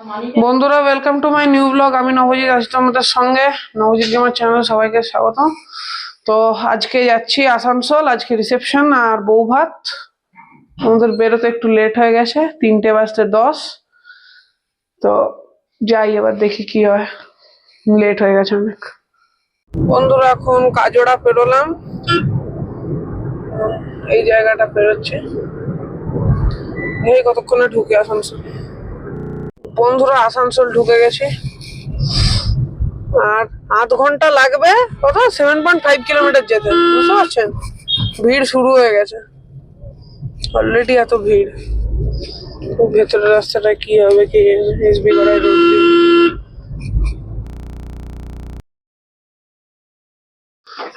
বন্ধুরা, welcome to my new blog. আমি নবজিৎ আছি তোমাদের সঙ্গে। নবজিৎ গেমার চ্যানেলে সবাইকে স্বাগত। তো আজকে যাচ্ছি আসানসোল, আজকে রিসেপশন আর বউ ভাত। আমাদের বেরোতে একটু লেট হয়ে গেছে, 3:10 তো যাই, এবার দেখি কি হয়। লেট হয়ে গেছে অনেক। বন্ধুরা, এখন কাজোড়া পেরোলাম, এই জায়গাটা পেরোচ্ছে। এই কতক্ষণে ঢুকে আসানসোল। বন্ধুরা, আসানসোল ঢুকে গেছি আর আধ ঘন্টা লাগবে। কত 7.5 কিলোমিটার যেতে, বুঝতে পারছেন? ভিড় শুরু হয়ে গেছে অলরেডি, এত ভিড়। ভেতরের রাস্তাটা কি হবে কি এসবি করায় রোড দিয়ে।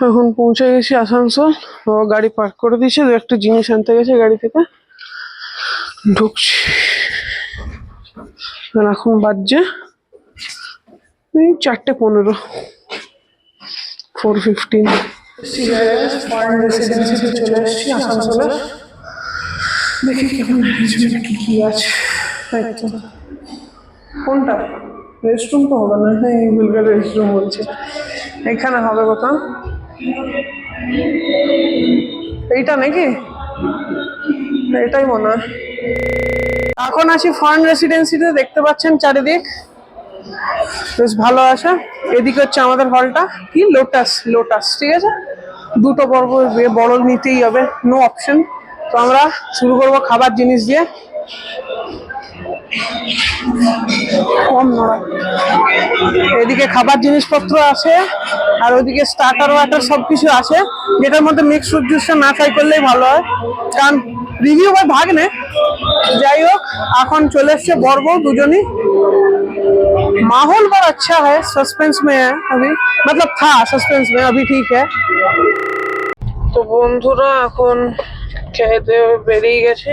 এখন পৌঁছে গেছি আসানসোল। ও গাড়ি পার্ক করে দিয়েছে, একটা জিনিস আনতে গেছে গাড়ি থেকে। ঢুকছি। আর এখন বাজছে এই 4:15, 4:15। ফরেন রেসিডেন্সিতে চলে এসেছি আসানসোলে। দেখি কেমন কি কি আছে। কোনটা রেস্টরুম তো হবে না, হ্যাঁ এই ভুলভাল রেস্টরুম বলছে। এখানে হবে কোথাও, এইটা নাকি? এটাই মনে হয়। এখন আছি ফরেন রেসিডেন্সিতে, দেখতে পাচ্ছেন চারিদিক বেশ ভালো আছে। এদিকে হচ্ছে আমাদের হলটা, কি লোটাস, লোটাস, ঠিক আছে। দুটো পর্ব বড় নিতেই হবে, নো অপশন। তো আমরা শুরু করবো খাবার জিনিস দিয়ে। কম নড়া। এদিকে খাবার জিনিসপত্র আছে আর ওইদিকে স্টার্টার ওয়াটার সবকিছু আছে, যেটার মধ্যে মিক্স ফ্রুট জুসটা না ট্রাই করলেই ভালো হয়, কারণ রিভিউ ভাই ভাগ নে। যাই হোক, এখন চলে এসছে বর বউ দুজনই। माहौल बड़ा अच्छा है, सस्पेंस में है अभी, मतलब था सस्पेंस में, अभी ठीक है। তো বন্ধুরা, এখন খেয়ে দিয়ে বেরিয়ে গেছে।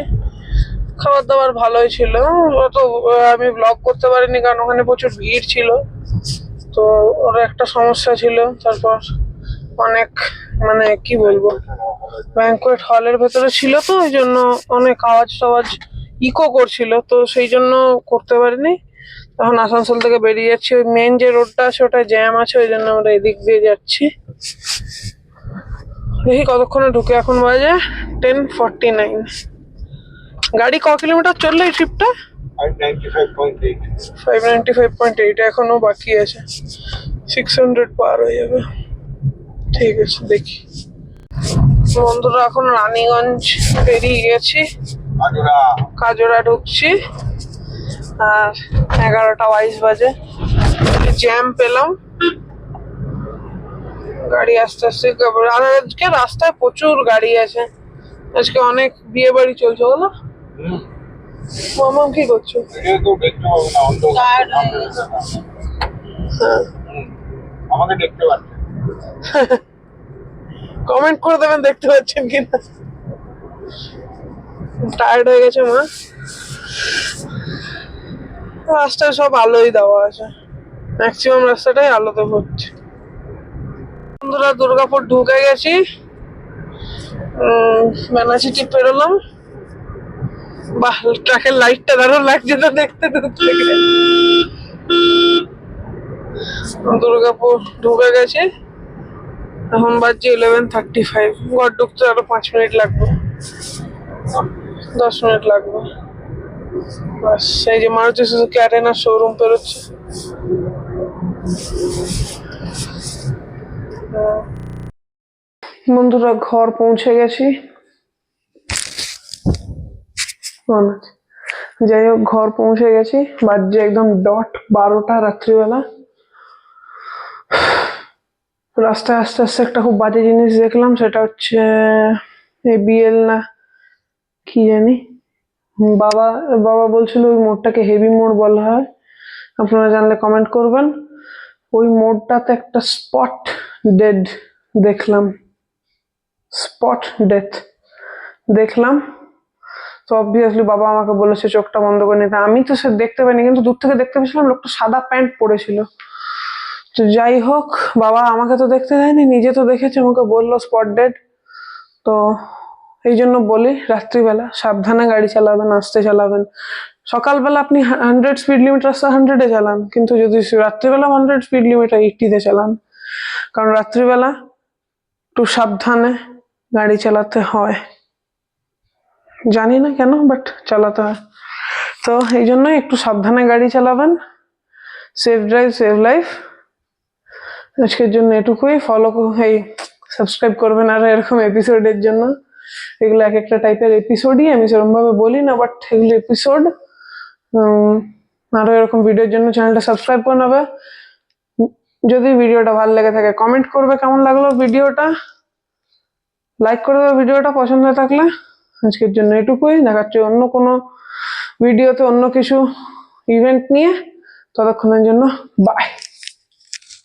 খাবার দাবার ভালোই ছিল, অত আমি ব্লগ করতে পারিনি কারণ ওখানে প্রচুর ভিড় ছিল। তো ওর একটা সমস্যা ছিল, তারপর অনেক মানে কি বলবো, ব্যাংকোয়েট হলের ভেতরে ছিল, তো ওই জন্য অনেক আওয়াজ টাওয়াজ ইকো করছিল, তো সেই জন্য করতে পারিনি। এখন আসানসোল থেকে বেরিয়ে যাচ্ছি, ওই মেন যে রোডটা আছে ওটা জ্যাম আছে, ওই জন্য আমরা এদিক দিয়ে যাচ্ছি। দেখি কতক্ষণে ঢুকে। এখন বাজে 10:49। গাড়ি ক কিলোমিটার চললো এই ট্রিপটা? 595.8। এখনো বাকি আছে, 600 পার হয়ে যাবে। ঠিক আছে, দেখি। বন্ধুরা, এখন রানীগঞ্জ বেরিয়ে গেছি, কাজোড়া ঢুকছি আর 11:22 বাজে। জ্যাম পেলাম, গাড়ি আস্তে আস্তে। আর আজকে রাস্তায় প্রচুর গাড়ি আছে, আজকে অনেক বিয়ে বাড়ি চলছে, বলো। মামা কি করছো? আমাকে দেখতে পাচ্ছেন, কমেন্ট করে দেবেন দেখতে পাচ্ছেন কিনা। টায়ার্ড হয়ে গেছে মা। রাস্তায় সব আলোই দেওয়া আছে, ম্যাক্সিমাম রাস্তাটাই আলোতে ভর্তি। বন্ধুরা, দুর্গাপুর ঢুকে গেছি, বেনাচিটি পেরোলাম। বাহ, ট্রাকের লাইটটা দারুণ লাগছে তো দেখতে দূর থেকে। দুর্গাপুর ঢুকে গেছে, এখন বাজছে 11:35। ঘর ঢুকতে আরো 5 মিনিট লাগবে, 10 মিনিট লাগবে। বাস, এই যে মারুতি সুজুকি অ্যারেনা শোরুম পেরোচ্ছে। বন্ধুরা, ঘর পৌঁছে গেছি। যাই হোক, ঘর পৌঁছে গেছি, বাজছে একদম ডট 12টা রাত্রিবেলা। রাস্তায় আস্তে আস্তে একটা খুব বাজে জিনিস দেখলাম, সেটা হচ্ছে ABL না কি জানি। বাবা বাবা বলছিল ওই মোড়টাকে হেভি মোড় বলা হয়, আপনারা জানলে কমেন্ট করবেন। ওই মোড়টাতে একটা স্পট ডেড দেখলাম, স্পট ডেথ দেখলাম। তো অবভিয়াসলি বাবা আমাকে বলেছে চোখটা বন্ধ করে নিতে। আমি তো সে দেখতে পাইনি, কিন্তু দূর থেকে দেখতে পেয়েছিলাম লোকটা সাদা প্যান্ট পরেছিল। তো যাই হোক, বাবা আমাকে তো দেখতে দেয়নি, নিজে তো দেখেছে, আমাকে বললো স্পট ডেড। তো এই জন্য বলি রাত্রিবেলা সাবধানে গাড়ি চালাবেন, আস্তে চালাবেন, সকালবেলা আপনি 100 স্পিড লিমিট রাস্তা 100-এ চালান, কিন্তু যদি রাত্রিবেলা 100 স্পিড লিমিট 80-তে চালান, কারণ রাত্রিবেলা একটু সাবধানে গাড়ি চালাতে হয়। জানি না কেন, বাট চালাতে হয়। তো এই জন্যই একটু সাবধানে গাড়ি চালাবেন। Safe drive save life. আজকের জন্য এটুকুই। এই সাবস্ক্রাইব করবেন আর এরকম এপিসোডের জন্য। এগুলো এক একটা টাইপের এপিসোডই, আমি সেরকম ভাবে বলি না, বাট এগুলো এপিসোড। আরো এরকম ভিডিওর জন্য চ্যানেলটা সাবস্ক্রাইব করে নেবে। যদি ভিডিওটা ভালো লেগে থাকে কমেন্ট করবে কেমন লাগলো ভিডিওটা, লাইক করে দেবে ভিডিওটা পছন্দ থাকলে। আজকের জন্য এটুকুই। দেখাচ্ছে অন্য কোনো ভিডিওতে অন্য কিছু ইভেন্ট নিয়ে। ততক্ষণের জন্য বাই।